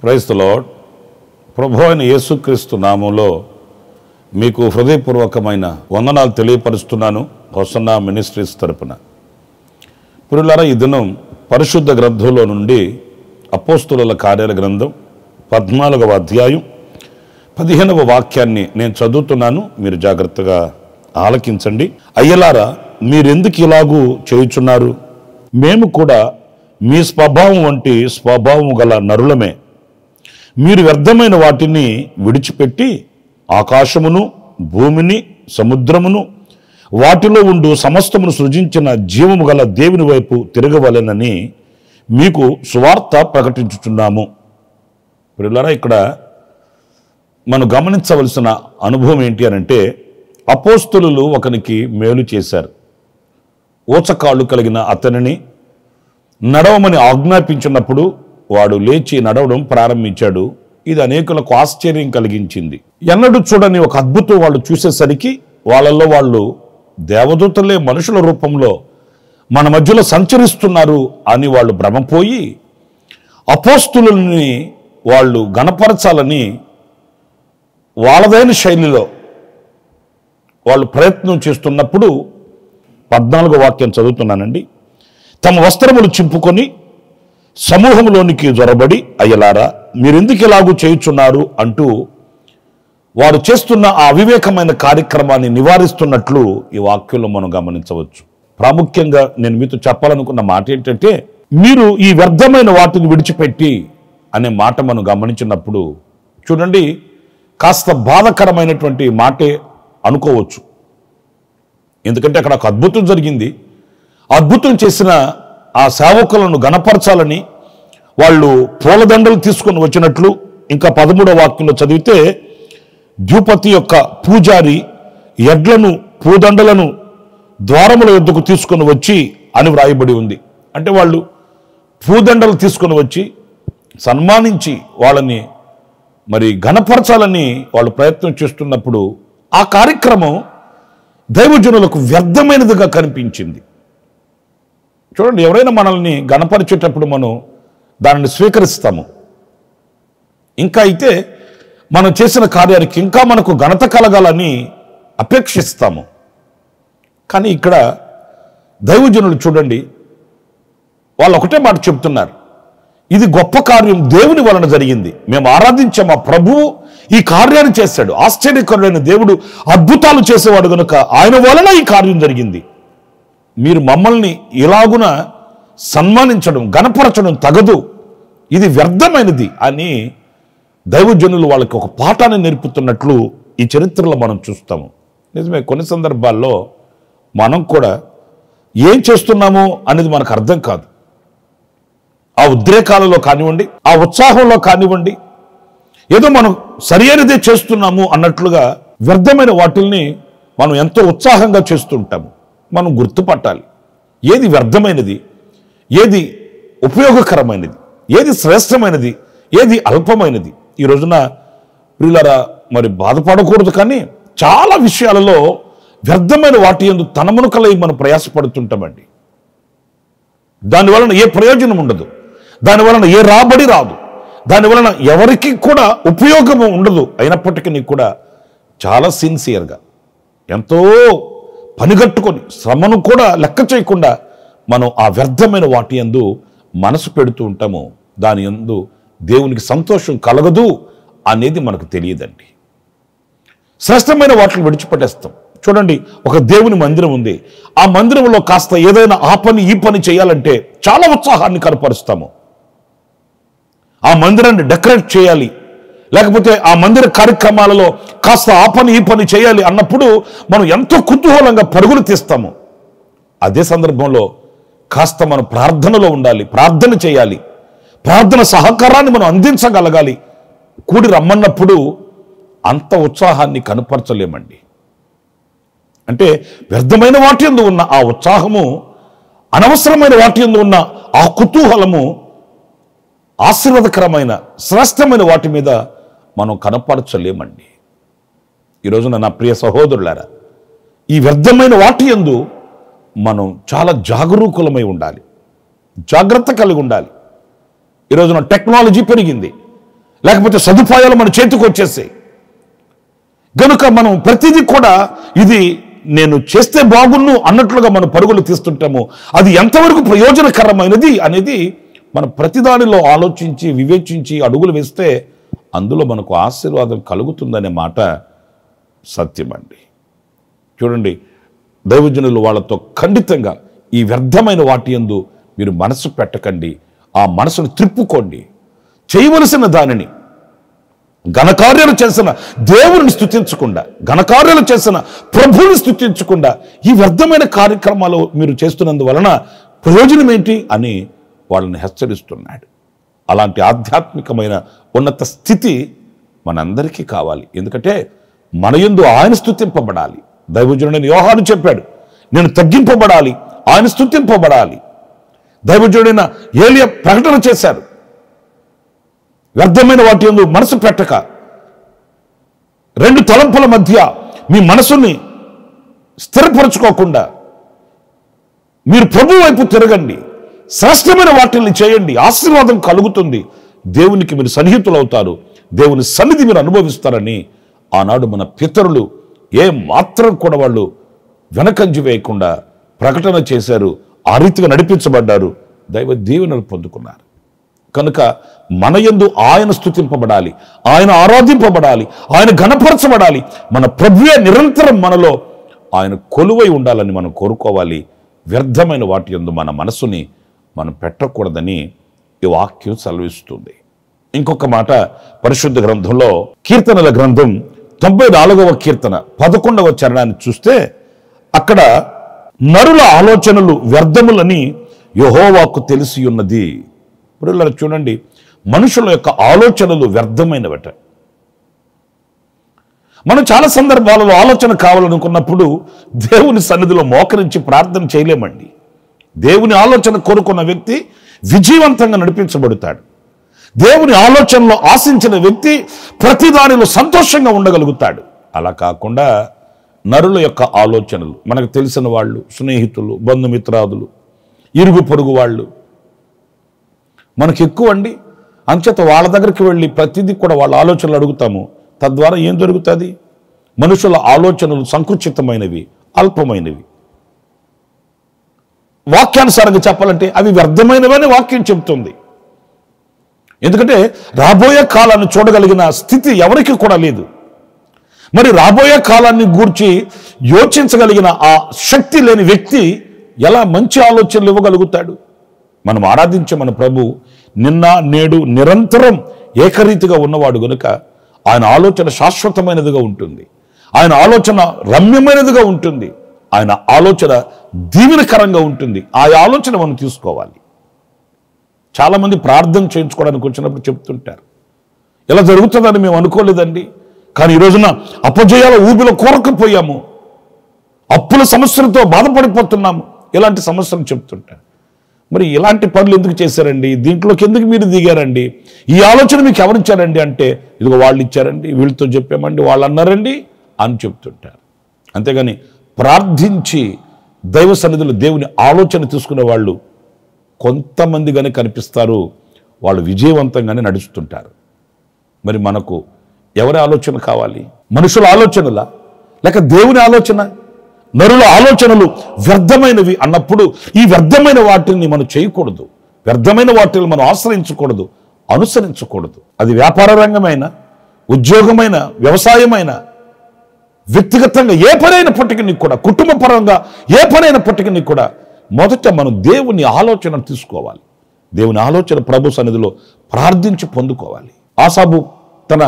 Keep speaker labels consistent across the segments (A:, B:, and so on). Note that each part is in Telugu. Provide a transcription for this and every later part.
A: Praise the lord. ప్రభు అయిన యేసుక్రీస్తు నామంలో మీకు హృదయపూర్వకమైన వందనాలు తెలియపరుస్తున్నాను. హోసన్నా మినిస్ట్రీస్ తరపున. ప్రియులారా, ఈ దినం పరిశుద్ధ గ్రంథంలో నుండి అపోస్తుల కార్యాల గ్రంథం 14వ అధ్యాయం 15వ వాక్యాన్ని నేను చదువుతున్నాను. మీరు జాగ్రత్తగా ఆలకించండి. అయ్యలారా, మీరెందుకు ఇలాగూ చేయుచున్నారు? మేము కూడా మీ స్వభావం వంటి స్వభావం గల నరులమే. మీరు వ్యర్థమైన వాటిని విడిచిపెట్టి ఆకాశమును, భూమిని, సముద్రమును, వాటిలో ఉండు సమస్తమును సృజించిన జీవము గల దేవుని వైపు తిరగవలెనని మీకు సువార్త ప్రకటించుచున్నాము. ప్రియులారా, ఇక్కడ మనం గమనించవలసిన అనుభవం ఏంటి అనంటే, అపోస్తలులు ఒకనికి మేలు చేశారు. ఊచకాళ్ళు కలిగిన అతనిని నడవమని ఆజ్ఞాపించినప్పుడు వాడు లేచి నడవడం ప్రారంభించాడు. ఇది అనేకులకు ఆశ్చర్యం కలిగించింది. ఎన్నడూ చూడని ఒక అద్భుతం వాళ్ళు చూసేసరికి వాళ్ళల్లో వాళ్ళు దేవదూతలే మనుషుల రూపంలో మన మధ్యలో సంచరిస్తున్నారు అని వాళ్ళు భ్రమపోయి అపోస్తులని వాళ్ళు గణపరచాలని వాళ్ళదైన శైలిలో వాళ్ళు ప్రయత్నం చేస్తున్నప్పుడు 14వ వాక్యం చదువుతున్నానండి. తమ వస్త్రములు చింపుకొని సమూహంలోనికి జొరబడి, అయ్యలారా, మీరెందుకు ఇలాగూ చేయుచున్నారు అంటూ వారు చేస్తున్న ఆ అవివేకమైన కార్యక్రమాన్ని నివారిస్తున్నట్లు ఈ వాక్యంలో మనం గమనించవచ్చు. ప్రాముఖ్యంగా నేను మీతో చెప్పాలనుకున్న మాట ఏంటంటే, మీరు ఈ వ్యర్థమైన వాటిని విడిచిపెట్టి అనే మాట మనం గమనించినప్పుడు చూడండి, కాస్త బాధకరమైనటువంటి మాటే అనుకోవచ్చు. ఎందుకంటే అక్కడ ఒక అద్భుతం జరిగింది. అద్భుతం చేసిన ఆ సేవకులను గణపరచాలని వాళ్ళు పూలదండలు తీసుకొని వచ్చినట్లు ఇంకా 13వ వాక్యంలో చదివితే, ద్యూపతి యొక్క పూజారి ఎడ్లను పూదండలను ద్వారముల యొద్దకు తీసుకొని వచ్చి అని వ్రాయబడి ఉంది. అంటే వాళ్ళు పూదండలు తీసుకొని వచ్చి సన్మానించి వాళ్ళని మరి గణపరచాలని వాళ్ళు ప్రయత్నం చేస్తున్నప్పుడు ఆ కార్యక్రమం దైవజనులకు వ్యర్థమైనదిగా కనిపించింది. చూడండి, ఎవరైనా మనల్ని గణపరిచేటప్పుడు మనం దానిని స్వీకరిస్తాము. ఇంకా అయితే మనం చేసిన కార్యానికి ఇంకా మనకు ఘనత కలగాలని అపేక్షిస్తాము. కానీ ఇక్కడ దైవజనులు చూడండి, వాళ్ళు ఒకటే మాట చెప్తున్నారు, ఇది గొప్ప కార్యం దేవుని వలన జరిగింది. మేము ఆరాధించాము, ఆ ప్రభువు ఈ కార్యాన్ని చేశాడు. ఆశ్చర్యకరుడైన దేవుడు అద్భుతాలు చేసేవాడు కనుక ఆయన వలన ఈ కార్యం జరిగింది. మీరు మమ్మల్ని ఇలాగున సన్మానించడం, గణపరచడం తగదు, ఇది వ్యర్థమైనది అని దైవజనులు వాళ్ళకి ఒక పాఠాన్ని నేర్పుతున్నట్లు ఈ చరిత్రలో మనం చూస్తాము. నిజమే, కొన్ని సందర్భాల్లో మనం కూడా ఏం చేస్తున్నామో అనేది మనకు అర్థం కాదు. ఆ ఉద్రేకాలలో కానివ్వండి, ఆ ఉత్సాహంలో కానివ్వండి, ఏదో మనం సరి అయినదే చేస్తున్నాము అన్నట్లుగా వ్యర్థమైన వాటిల్ని మనం ఎంతో ఉత్సాహంగా చేస్తుంటాము. మనం గుర్తుపట్టాలి, ఏది వ్యర్థమైనది, ఏది ఉపయోగకరమైనది, ఏది శ్రేష్టమైనది, ఏది అల్పమైనది. ఈ రోజున ప్రియులారా, మరి బాధపడకూడదు, కానీ చాలా విషయాలలో వ్యర్థమైన వాటి యందు తనమునకలై మనం ప్రయాసపడుతుంటామండి. దానివలన ఏ ప్రయోజనం ఉండదు, దానివలన ఏ రాబడి రాదు, దానివలన ఎవరికి కూడా ఉపయోగము ఉండదు. అయినప్పటికీ కూడా చాలా సిన్సియర్గా ఎంతో పనిగట్టుకొని శ్రమను కూడా లెక్క చేయకుండా మనం ఆ వ్యర్థమైన వాటి యందు మనసు పెడుతూ ఉంటాము. దాని యందు దేవునికి సంతోషం కలగదు అనేది మనకు తెలియదండి. శ్రేష్టమైన వాటిని విడిచిపెట్టేస్తాం. చూడండి, ఒక దేవుని మందిరం ఉంది, ఆ మందిరంలో కాస్త ఏదైనా ఆ పని ఈ పని చేయాలంటే చాలా ఉత్సాహాన్ని కనపరుస్తాము. ఆ మందిరాన్ని డెకరేట్ చేయాలి, లేకపోతే ఆ మందిర కార్యక్రమాలలో కాస్త ఆ పని ఈ పని చేయాలి అన్నప్పుడు మనం ఎంతో కుతూహలంగా పరుగులు తీస్తాము. అదే సందర్భంలో కాస్త మనం ప్రార్థనలో ఉండాలి, ప్రార్థన చేయాలి, ప్రార్థన సహకారాన్ని మనం అందించగలగాలి. కూడి రమ్మన్నప్పుడు అంత ఉత్సాహాన్ని కనపరచలేమండి. అంటే వ్యర్థమైన వాటి యందు ఉన్న ఆ ఉత్సాహము, అనవసరమైన వాటి యందు ఉన్న ఆ కుతూహలము ఆశీర్వాదకరమైన శ్రేష్టమైన వాటి మీద మనం కనపరచలేమండి. ఈ రోజున నా ప్రియ సహోదరులారా, ఈ వ్యర్థమైన వాటి యందు మనం చాలా జాగరూకులమై ఉండాలి, జాగ్రత్త కలిగి ఉండాలి. ఈ రోజున టెక్నాలజీ పెరిగింది, లేకపోతే సదుపాయాలు మన చేతికి వచ్చేసాయి గనుక మనం ప్రతిదీ కూడా ఇది నేను చేస్తే బాగున్ను అన్నట్లుగా మనం పరుగులు తీస్తుంటాము. అది ఎంతవరకు ప్రయోజనకరమైనది అనేది మనం ప్రతిదానిలో ఆలోచించి వివేచించి అడుగులు వేస్తే అందులో మనకు ఆశీర్వాదం కలుగుతుందనే మాట సత్యమండి. చూడండి, దైవజనులు వాళ్ళతో ఖండితంగా ఈ వ్యర్థమైన వాటి యందు మీరు మనసు పెట్టకండి, ఆ మనసును త్రిప్పుకోండి. చేయవలసిన దానిని, ఘనకార్యాలు చేసిన దేవుని స్తుతించకుండా, ఘనకార్యాలు చేసిన ప్రభువుని స్తుతించకుండా ఈ వ్యర్థమైన కార్యక్రమాలు మీరు చేస్తున్నందువలన ప్రయోజనం ఏంటి అని వాళ్ళని హెచ్చరిస్తున్నాడు. అలాంటి ఆధ్యాత్మికమైన ఉన్నత స్థితి మనందరికీ కావాలి. ఎందుకంటే మన యందు ఆయన స్తుతింపబడాలి. దైవజనుడైన యోహాను చెప్పాడు, నేను తగ్గింపబడాలి, ఆయన స్తుతింపబడాలి. దైవజనుడైన ఏలియా ప్రకటన చేశారు, వ్యర్థమైన వాటి యందు మనసు పెట్టక, రెండు తలంపుల మధ్య మీ మనసుని స్థిరపరచుకోకుండా మీరు ప్రభు వైపు తిరగండి, శ్రేష్టమైన వాటిని చేయండి, ఆశీర్వాదం కలుగుతుంది, దేవునికి మీరు సన్నిహితులు అవుతారు, దేవుని సన్నిధి మీరు అనుభవిస్తారని ఆనాడు మన పితరులు ఏ మాత్రం కూడా వాళ్ళు వెనకంజి వేయకుండా ప్రకటన చేశారు. ఆ రీతిగా నడిపించబడ్డారు, దైవ దీవెనలు పొందుకున్నారు. కనుక మన యందు ఆయన స్తుతింపబడాలి, ఆయన ఆరాధింపబడాలి, ఆయన ఘనపరచబడాలి. మన ప్రభువే నిరంతరం మనలో ఆయన కొలువై ఉండాలని మనం కోరుకోవాలి. వ్యర్థమైన వాటి యందు మన మనసుని మనం పెట్టకూడదని ఈ వాక్యం సెలవిస్తుంది. ఇంకొక మాట పరిశుద్ధ గ్రంథంలో కీర్తనల గ్రంథం 94వ కీర్తన 11వ చరణాన్ని చూస్తే అక్కడ నరుల ఆలోచనలు వ్యర్థములని యెహోవాకు తెలిసి ఉన్నది. ఇప్పుడు చూడండి, మనుషుల యొక్క ఆలోచనలు వ్యర్థమైనవట. మనం చాలా సందర్భాలలో ఆలోచన కావాలనుకున్నప్పుడు దేవుని సన్నిధిలో మోకరించి ప్రార్థన చేయలేమండి. దేవుని ఆలోచన కోరుకున్న వ్యక్తి విజయవంతంగా నడిపించబడతాడు. దేవుని ఆలోచనలో ఆశించిన వ్యక్తి ప్రతిదానిలో సంతోషంగా ఉండగలుగుతాడు. అలా కాకుండా నరుల యొక్క ఆలోచనలు, మనకు తెలిసిన వాళ్ళు, స్నేహితులు, బంధుమిత్రాదులు, ఇరుగు పొరుగు వాళ్ళు మనకు ఎక్కువ అండి. అంచేత వాళ్ళ దగ్గరికి వెళ్ళి ప్రతిదీ కూడా వాళ్ళ ఆలోచనలు అడుగుతాము. తద్వారా ఏం జరుగుతుంది? మనుషుల ఆలోచనలు సంకుచితమైనవి, అల్పమైనవి. వాక్యానుసారంగా చెప్పాలంటే అవి వ్యర్థమైనవని వాక్యం చెబుతుంది. ఎందుకంటే రాబోయే కాలాన్ని చూడగలిగిన స్థితి ఎవరికి కూడా లేదు. మరి రాబోయే కాలాన్ని గూర్చి యోచించగలిగిన ఆ శక్తి లేని వ్యక్తి ఎలా మంచి ఆలోచనలు ఇవ్వగలుగుతాడు? మనం ఆరాధించే మన ప్రభు నిన్న నేడు నిరంతరం ఏకరీతిగా ఉన్నవాడు గనుక ఆయన ఆలోచన శాశ్వతమైనదిగా ఉంటుంది, ఆయన ఆలోచన రమ్యమైనదిగా ఉంటుంది, ఆయన ఆలోచన దీవెనకరంగా ఉంటుంది. ఆ ఆలోచన మనం తీసుకోవాలి. చాలామంది ప్రార్థన చేయించుకోవడానికి వచ్చినప్పుడు చెప్తుంటారు, ఇలా జరుగుతుందని మేము అనుకోలేదండి, కానీ ఈ రోజున అపజయాల ఊబిలో కోరకపోయాము, అప్పుల సమస్యలతో బాధపడిపోతున్నాము, ఇలాంటి సమస్యలు చెప్తుంటారు. మరి ఇలాంటి పనులు ఎందుకు చేశారండి? దీంట్లోకి ఎందుకు మీరు దిగారండి? ఈ ఆలోచన మీకు ఎవరిచ్చారండి అంటే, ఇదిగో వాళ్ళు ఇచ్చారండి, వీళ్ళతో చెప్పామండి, వాళ్ళు అన్నారండి అని చెప్తుంటారు. అంతేగాని ప్రార్థించి దైవ సన్నిధిలో దేవుని ఆలోచన తీసుకునే వాళ్ళు కొంతమందిగానే కనిపిస్తారు, వాళ్ళు విజయవంతంగానే నడుస్తుంటారు. మరి మనకు ఎవరి ఆలోచన కావాలి? మనుషుల ఆలోచనలా లేక దేవుని ఆలోచన? నరుల ఆలోచనలు వ్యర్థమైనవి అన్నప్పుడు ఈ వ్యర్థమైన వాటిని మనం చేయకూడదు, వ్యర్థమైన వాటిని మనం ఆశ్రయించకూడదు, అనుసరించకూడదు. అది వ్యాపార రంగమైన, ఉద్యోగమైన, వ్యవసాయమైన, వ్యక్తిగతంగా ఏ పనైనప్పటికీ కూడా, కుటుంబ పరంగా ఏ పనైనప్పటికీ కూడా మొదట మనం దేవుని ఆలోచన తీసుకోవాలి. దేవుని ఆలోచన ప్రభు సన్నిధిలో ప్రార్థించి పొందుకోవాలి. ఆసాబు తన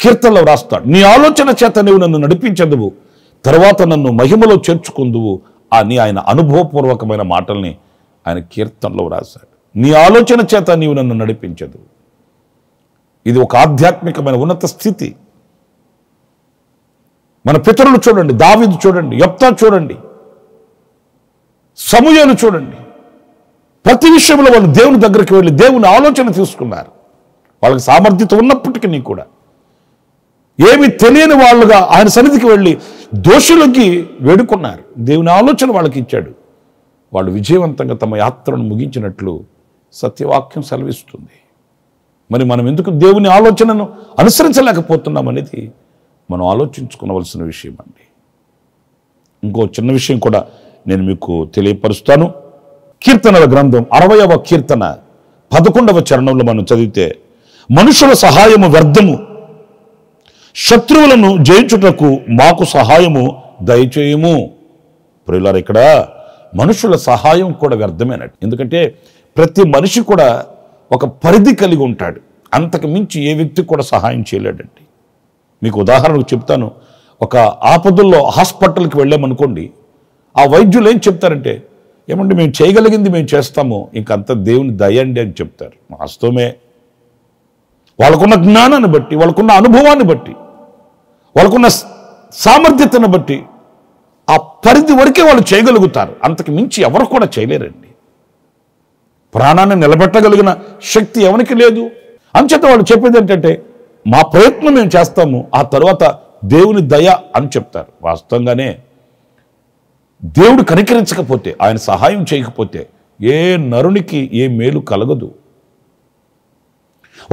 A: కీర్తనలో రాస్తాడు, నీ ఆలోచన చేత నువ్వు నన్ను నడిపించదువు, తర్వాత నన్ను మహిమలో చేర్చుకుందువు అని ఆయన అనుభవపూర్వకమైన మాటల్ని ఆయన కీర్తనలో రాశాడు. నీ ఆలోచన చేత నీవు నన్ను నడిపించదు. ఇది ఒక ఆధ్యాత్మికమైన ఉన్నత స్థితి. మన పితరులు చూడండి, దావీదు చూడండి, యెఫ్తా చూడండి, సమూయేలు చూడండి. ప్రతి విషయంలో వాళ్ళు దేవుని దగ్గరికి వెళ్ళి దేవుని ఆలోచన తీసుకున్నారు. వాళ్ళకి సామర్థ్యత ఉన్నప్పటికీ కూడా ఏమి తెలియని వాళ్ళుగా ఆయన సన్నిధికి వెళ్ళి దోషులకి వేడుకున్నారు. దేవుని ఆలోచన వాళ్ళకి ఇచ్చాడు. వాళ్ళు విజయవంతంగా తమ యాత్రను ముగించినట్లు సత్యవాక్యం సెలవిస్తుంది. మరి మనం ఎందుకు దేవుని ఆలోచనను అనుసరించలేకపోతున్నాం అనేది మనం ఆలోచించుకోవలసిన విషయం అండి. ఇంకో చిన్న విషయం కూడా నేను మీకు తెలియపరుస్తాను. కీర్తనల గ్రంథం 60వ కీర్తన 11వ చరణంలో మనం చదివితే, మనుషుల సహాయము వ్యర్థము, శత్రువులను జయించుటకు మాకు సహాయము దయచేయము. ప్రియులారా, ఇక్కడ మనుషుల సహాయం కూడా వ్యర్థమేనట్టు. ఎందుకంటే ప్రతి మనిషి కూడా ఒక పరిధి కలిగి ఉంటాడు. అంతకు మించి ఏ వ్యక్తి కూడా సహాయం చేయలేడండి. మీకు ఉదాహరణకు చెప్తాను. ఒక ఆపదల్లో హాస్పిటల్కి వెళ్ళామనుకోండి, ఆ వైద్యులు ఏం చెప్తారంటే, ఏమంటే మేము చేయగలిగింది మేము చేస్తాము, ఇంకంత దేవుని దయండి అని చెప్తారు. వాస్తవమే. వాళ్ళకున్న జ్ఞానాన్ని బట్టి, వాళ్ళకున్న అనుభవాన్ని బట్టి, వాళ్ళకున్న సామర్థ్యతను బట్టి ఆ పరిధి వరకే వాళ్ళు చేయగలుగుతారు. అంతకు మించి ఎవరు కూడా చేయలేరండి. ప్రాణాన్ని నిలబెట్టగలిగిన శక్తి ఎవరికి లేదు. అంచేత వాళ్ళు చెప్పేది ఏంటంటే, మా ప్రయత్నం మేము చేస్తాము, ఆ తర్వాత దేవుని దయ అని చెప్తారు. వాస్తవంగానే దేవుడు కనికరించకపోతే, ఆయన సహాయం చేయకపోతే ఏ నరునికి ఏ మేలు కలగదు.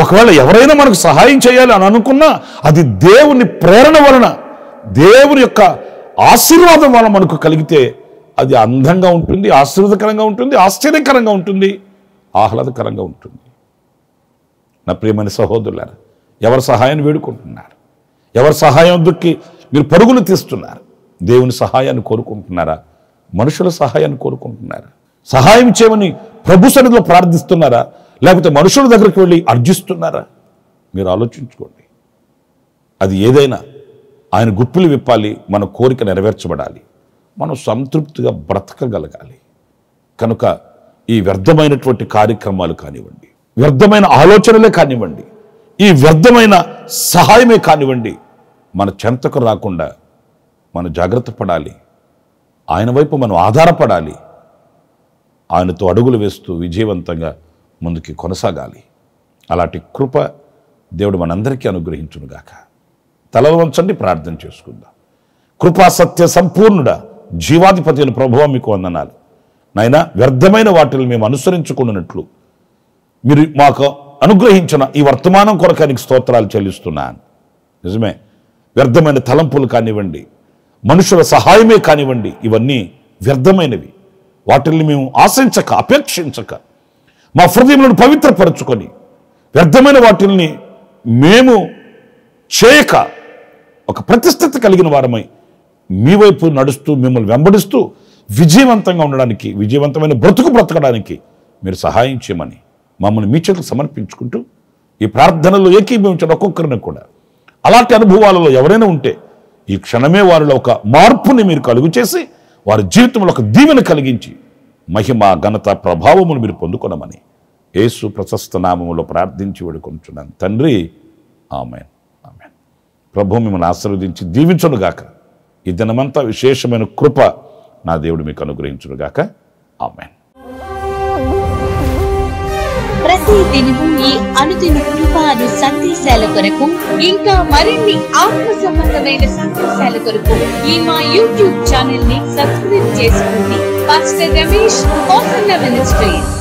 A: ఒకవేళ ఎవరైనా మనకు సహాయం చేయాలి అని అనుకున్నా అది దేవుని ప్రేరణ వలన, దేవుని యొక్క ఆశీర్వాదం వలన మనకు కలిగితే అది అందంగా ఉంటుంది, ఆశీర్వాదకరంగా ఉంటుంది, ఆశ్చర్యకరంగా ఉంటుంది, ఆహ్లాదకరంగా ఉంటుంది. నా ప్రియమైన సహోదరులారా, ఎవరి సహాయాన్ని వేడుకుంటున్నారు? ఎవరి సహాయం దుక్కి మీరు పరుగులు తీస్తున్నారు? దేవుని సహాయాన్ని కోరుకుంటున్నారా? మనుషుల సహాయాన్ని కోరుకుంటున్నారా? సహాయం చేయమని ప్రభు సన్నిధిలో ప్రార్థిస్తున్నారా? లేకపోతే మనుషుల దగ్గరికి వెళ్ళి అర్జిస్తున్నారా? మీరు ఆలోచించుకోండి. అది ఏదైనా ఆయన గుప్పిలు విప్పాలి, మన కోరిక నెరవేర్చబడాలి, మనం సంతృప్తిగా బ్రతకగలగాలి. కనుక ఈ వ్యర్థమైనటువంటి కార్యక్రమాలు కానివ్వండి, వ్యర్థమైన ఆలోచనలే కానివ్వండి, ఈ వ్యర్థమైన సహాయమే కానివ్వండి, మన చెంతకు రాకుండా మనం జాగ్రత్త పడాలి. ఆయన వైపు మనం ఆధారపడాలి. ఆయనతో అడుగులు వేస్తూ విజయవంతంగా ముందుకి కొనసాగాలి. అలాంటి కృప దేవుడు మనందరికీ అనుగ్రహించునుగాక. తలలు వంచండి, ప్రార్థన చేసుకుందాం. కృపా సత్య సంపూర్ణుడా, జీవాధిపతి అయిన ప్రభువా, మీకు వందనాలు. నాయనా, వ్యర్థమైన వాటిని మేము అనుసరించుకున్నట్లు మీరు మాకు అనుగ్రహించిన ఈ వర్తమానం కొరకానికి స్తోత్రాలు చెల్లిస్తున్నాను. నిజమే, వ్యర్థమైన తలంపులు కానివ్వండి, మనుషుల సహాయమే కానివ్వండి, ఇవన్నీ వ్యర్థమైనవి. వాటిని మేము ఆశించక, అపేక్షించక, మా హృదయములను పవిత్రపరచుకొని వ్యర్థమైన వాటిని మేము చేయక ఒక ప్రతిష్ఠిత కలిగిన వారమై మీ వైపు నడుస్తూ మిమ్మల్ని వెంబడిస్తూ విజయవంతంగా ఉండడానికి, విజయవంతమైన బ్రతకడానికి మీరు సహాయం చేయమని మమ్మల్ని మీ చేతులకు సమర్పించుకుంటూ ఈ ప్రార్థనలో ఏకీభవించిన ఒక్కొక్కరిని కూడా అలాంటి అనుభవాలలో ఎవరైనా ఉంటే ఈ క్షణమే వారిలో ఒక మార్పుని మీరు కలుగు చేసి వారి జీవితంలో ఒక దీవెన కలిగించి మహిమ, ఘనత, ప్రభావమును మీరు పొందుకొనమని యేసు ప్రశస్త నామములో ప్రార్థించి వేడుకొంటున్నాను తండ్రి. ఆమేన్, ఆమేన్. ప్రభు మిమ్మల్ని ఆశీర్వదించి దీవించునుగాక. ఈ దినమంతా విశేషమైన కృప నా దేవుడు మీకు అనుగ్రహించునుగాక. ఆమేన్.
B: ప్రతి దినము ఈ అనుదిన కృపాను సందేశాల కొరకు, ఇంకా మరిన్ని ఆత్మ సంబంధమైన సందేశాల కొరకు ఈ మా యూట్యూబ్ ఛానల్ ని సబ్స్క్రైబ్ చేసుకోండి. Pastor Ramesh, hosanna ministries.